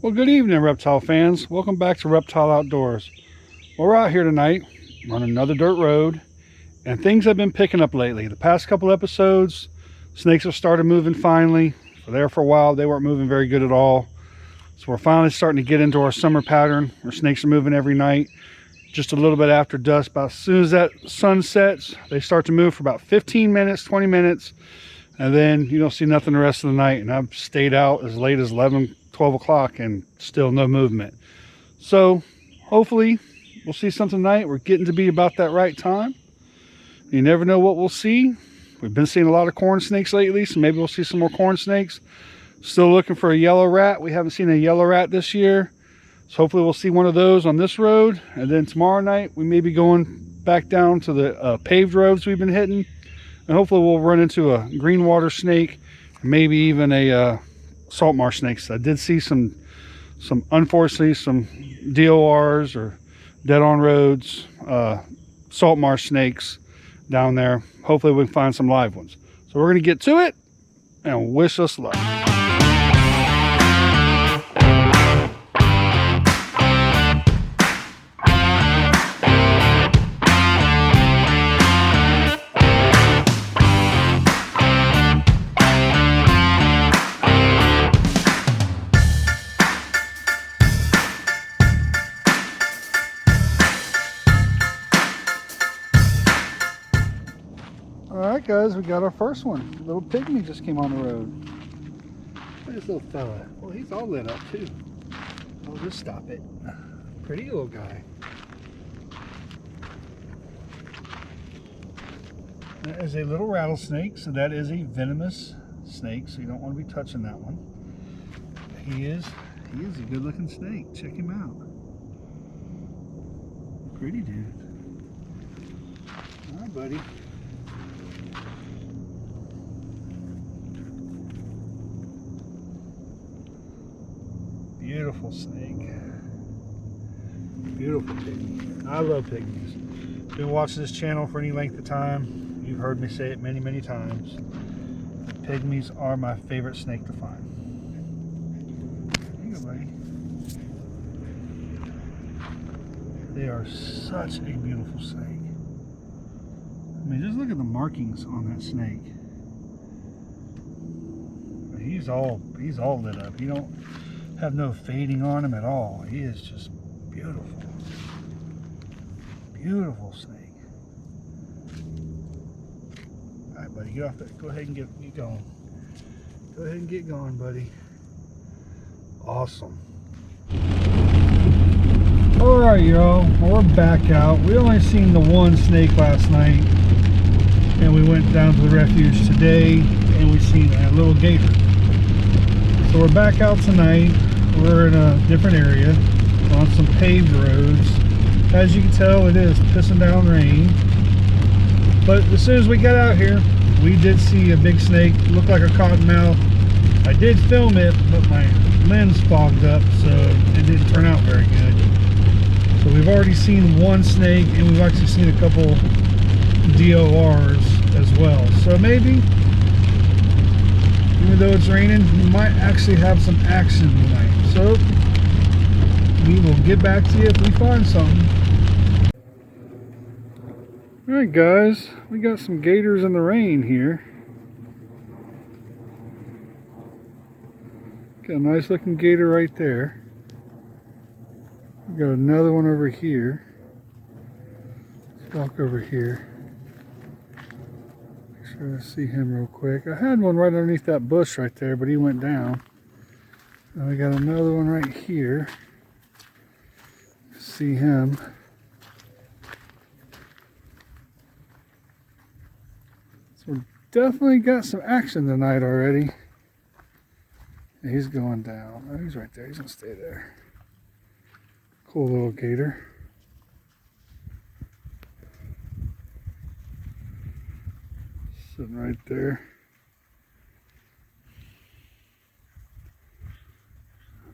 Well, good evening, reptile fans. Welcome back to Reptile Outdoors. Well, we're out here tonight on another dirt road, and things have been picking up lately. The past couple episodes, snakes have started moving finally. For there for a while, they weren't moving very good at all. So we're finally starting to get into our summer pattern where snakes are moving every night, just a little bit after dusk. About as soon as that sun sets, they start to move for about 15 minutes, 20 minutes, and then you don't see nothing the rest of the night. And I've stayed out as late as 11, 12 o'clock and still no movement. So hopefully we'll see something tonight. We're getting to be about that right time. You never know what we'll see. We've been seeing a lot of corn snakes lately, so maybe we'll see some more corn snakes. Still looking for a yellow rat. We haven't seen a yellow rat this year, so hopefully we'll see one of those on this road. And then tomorrow night we may be going back down to the paved roads we've been hitting, and hopefully we'll run into a green water snake, maybe even a salt marsh snakes. I did see some unfortunately some DORs or dead on roads salt marsh snakes down there. Hopefully we can find some live ones. So we're going to get to it and wish us luck. Alright guys, we got our first one. Little pygmy just came on the road. Look at this little fella. Well, he's all lit up too. I'll just stop it. Pretty little guy. That is a little rattlesnake, so that is a venomous snake, so you don't want to be touching that one. He is a good looking snake. Check him out. Pretty dude. Alright buddy. Beautiful snake. Beautiful pygmy. I love pygmies. Been watching this channel for any length of time. You've heard me say it many, many times. The pygmies are my favorite snake to find. There you go, buddy. They are such a beautiful snake. I mean, just look at the markings on that snake. He's all lit up. You don't have no fading on him at all. He is just beautiful. Beautiful snake. Alright buddy, get off there. Go ahead and get going. Go ahead and get going, buddy. Awesome. Alright y'all, we're back out. We only seen the one snake last night, and we went down to the refuge today and we seen a little gator. So we're back out tonight. We're in a different area on some paved roads. As you can tell, it is pissing down rain. But as soon as we got out here, we did see a big snake. It looked like a cottonmouth. I did film it, but my lens fogged up, so it didn't turn out very good. So we've already seen one snake, and we've actually seen a couple DORs as well. So maybe, even though it's raining, we might actually have some action tonight. So we will get back to you if we find something. Alright guys, we got some gators in the rain here. Got a nice looking gator right there. We got another one over here. Let's walk over here. Make sure I see him real quick. I had one right underneath that bush right there, but he went down. And we got another one right here. See him. So we definitely got some action tonight already. Yeah, he's going down. Oh, he's right there. He's gonna stay there. Cool little gator. Sitting right there.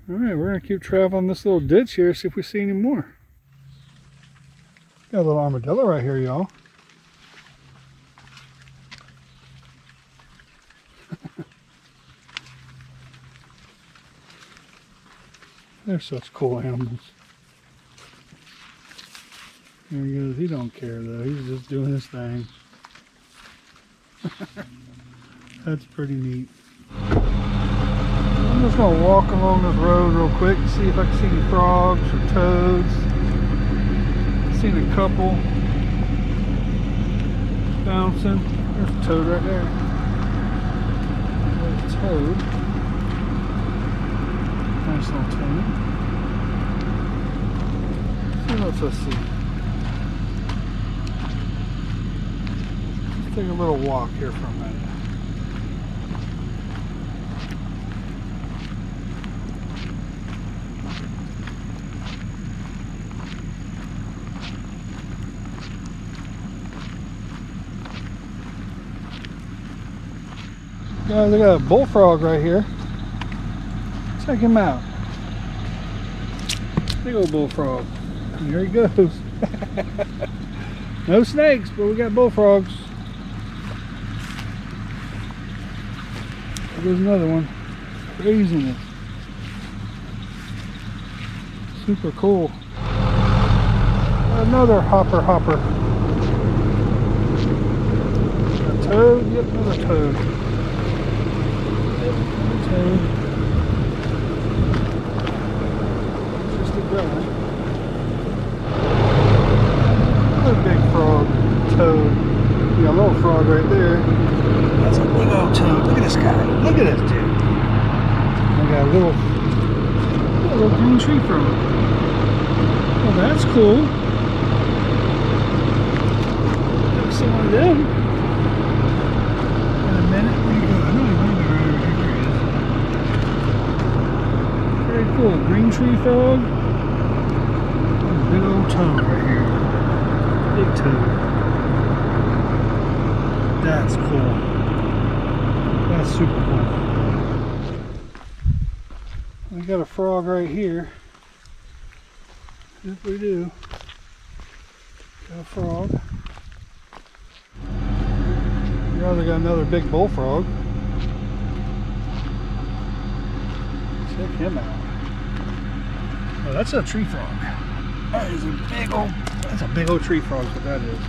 Alright, we're going to keep traveling this little ditch here, see if we see any more. Got a little armadillo right here, y'all. They're such cool animals. There he goes. He don't care though. He's just doing his thing. That's pretty neat. I'm just gonna walk along this road real quick and see if I can see any frogs or toads. I've seen a couple bouncing. There's a toad right there. There's a toad. Nice little toad. See what else I see. Let's take a little walk here for a minute. Guys, I got a bullfrog right here. Check him out. Big old bullfrog. And here he goes. No snakes, but we got bullfrogs. There's another one. Craziness. Super cool. Another hopper. A toad, yep, another toad. Toad. Just a guy. Another big frog. Toad. You got a little frog right there. That's a big old toad. Look at this guy. Look at this dude. I got a little green tree frog. Well, that's cool. Never seen one of them in a minute. Where you go? I know he's moving right over here. Very cool. Green tree frog. And a big old toad right here. Big toad. That's cool. That's super cool. We got a frog right here. Yep, we do. Got a frog. We also got another big bullfrog. Check him out. Oh, that's a tree frog. That is a big old tree frog, what that is.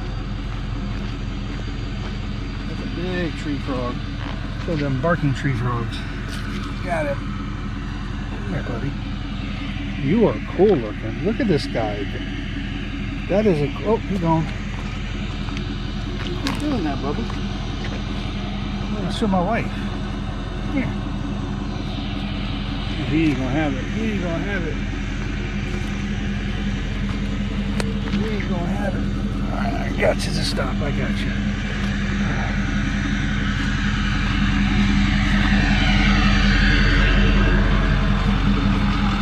That's a big tree frog. So them barking tree frogs. Got him. Come here, buddy. You are cool looking. Look at this guy. That is a... Oh, he's gone. Quit doing that, Bubba. I'm going to show my wife. Come here. He ain't going to have it. He ain't going to have it. He ain't going to have it. Alright, I got you to stop. I got you.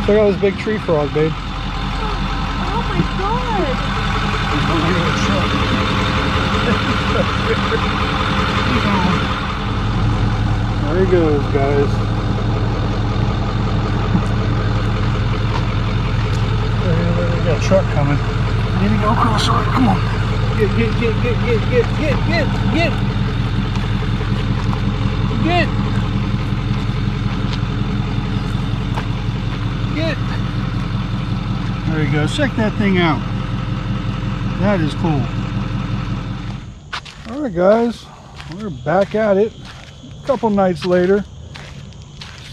Check out this big tree frog, babe. Oh my god! There he goes, guys. We got a truck coming. We need to go across the road. Come on. Get. There you go. Check that thing out. That is cool. Alright guys, we're back at it. A couple nights later.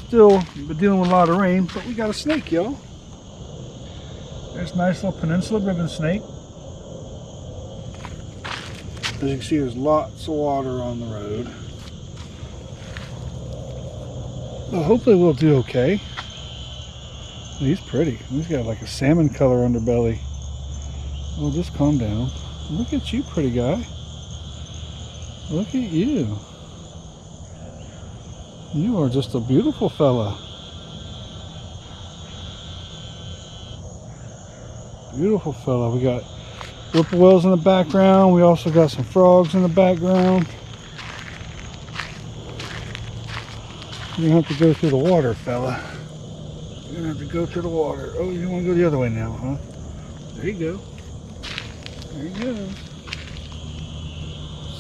Still dealing with a lot of rain, but we got a snake, y'all. There's a nice little peninsula ribbon snake. As you can see, there's lots of water on the road. Well, hopefully we'll do okay. He's pretty. He's got like a salmon color underbelly. Well, just calm down. Look at you, pretty guy. Look at you. You are just a beautiful fella. Beautiful fella. We got whippoorwills in the background. We also got some frogs in the background. You're gonna have to go through the water, fella. You're gonna have to go through the water. Oh, you want to go the other way now, huh? There you go. There you go.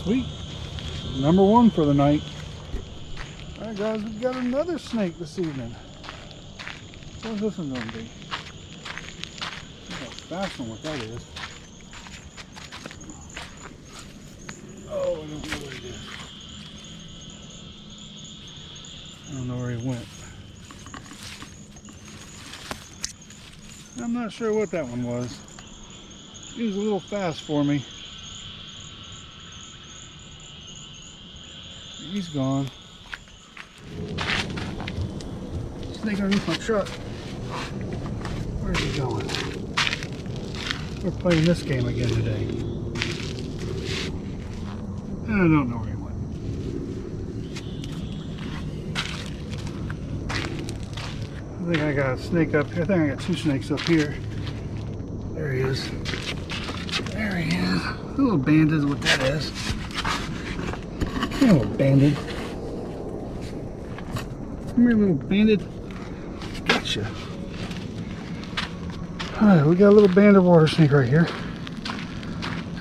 Sweet. Number one for the night. Alright guys, we've got another snake this evening. What's this one gonna be? That's a fast one, what that is. Oh, I don't know what it is. I don't know where he went. I'm not sure what that one was. He was a little fast for me. He's gone. Snake underneath my truck. Where's he going? We're playing this game again today. And I don't know where he went. I think I got a snake up here. I think I got two snakes up here. There he is. There he is. A little banded is what that is. A little banded. Come here, little banded. Gotcha. Alright, we got a little banded water snake right here.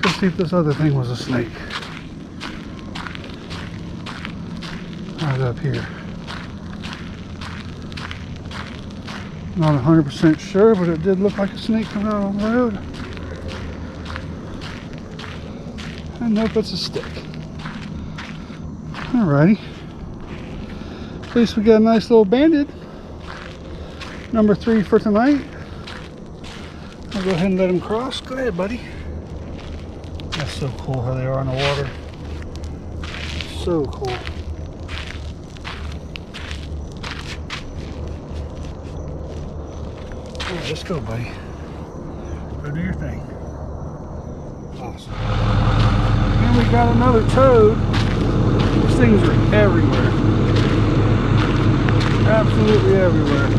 Let's see if this other thing was a snake. Right up here. Not 100% sure, but it did look like a snake coming out on the road. I nope, it's a stick. Alrighty. At least we got a nice little banded. Number 3 for tonight. I'll go ahead and let him cross. Go ahead, buddy. That's so cool how they are in the water. So cool. Alright, let's go, buddy. Go do your thing. Awesome. And we got another toad. These things are everywhere. Absolutely everywhere.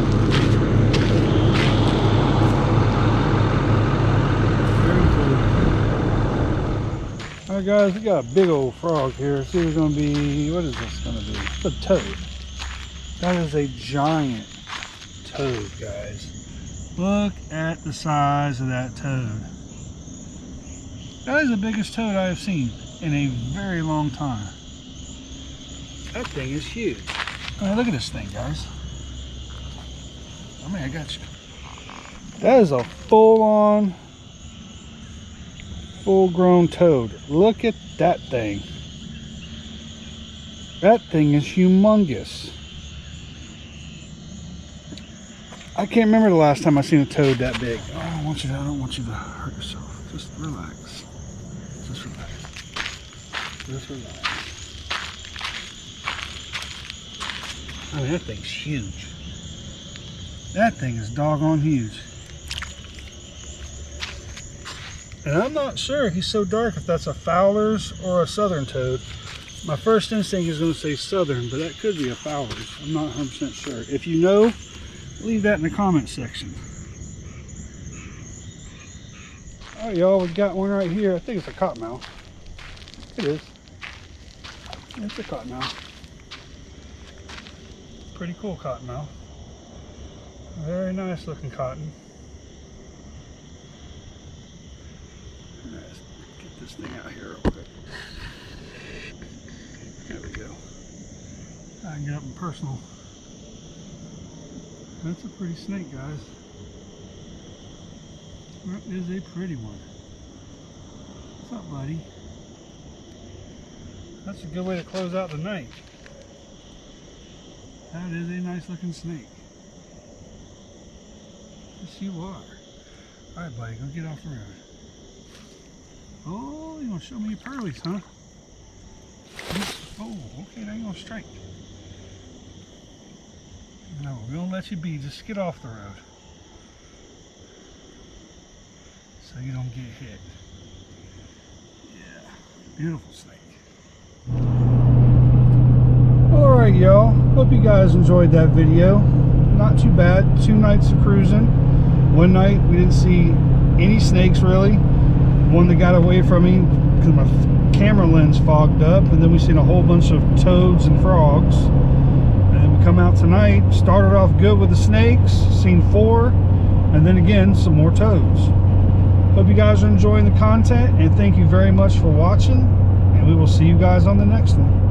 Very cool. Alright guys, we got a big old frog here. Let's see if it's gonna be, what is this gonna be? It's a toad. That is a giant toad, guys. Look at the size of that toad. That is the biggest toad I have seen in a very long time. That thing is huge. I mean, look at this thing, guys. I mean, I got you. That is a full-on, full-grown toad. Look at that thing. That thing is humongous. I can't remember the last time I seen a toad that big. Oh, I don't want you to hurt yourself. Just relax. Just relax. Just relax. I mean, that thing's huge. That thing is doggone huge. And I'm not sure, he's so dark, if that's a Fowler's or a Southern toad. My first instinct is going to say Southern, but that could be a Fowler's. I'm not 100% sure. If you know, leave that in the comment section. All right, y'all, we got one right here. I think it's a Cottonmouth. It is. It's a Cottonmouth. Pretty cool Cottonmouth. Very nice looking cotton. Let's get this thing out here real quick. There we go. I can get up and personal. That's a pretty snake, guys. That is a pretty one. What's up, buddy? That's a good way to close out the night. That is a nice looking snake. Yes, you are. Alright, buddy, go get off the road. Oh, you gonna show me your pearlies, huh? Oh, okay, now you're gonna strike. No, we won't let you be. Just get off the road. So you don't get hit. Yeah, beautiful snake. Alright, y'all. Hope you guys enjoyed that video. Not too bad. 2 nights of cruising. One night we didn't see any snakes really. One that got away from me because my camera lens fogged up, and then we seen a whole bunch of toads and frogs. And then we come out tonight, started off good with the snakes, seen 4, and then again some more toads. Hope you guys are enjoying the content, and thank you very much for watching, and we will see you guys on the next one.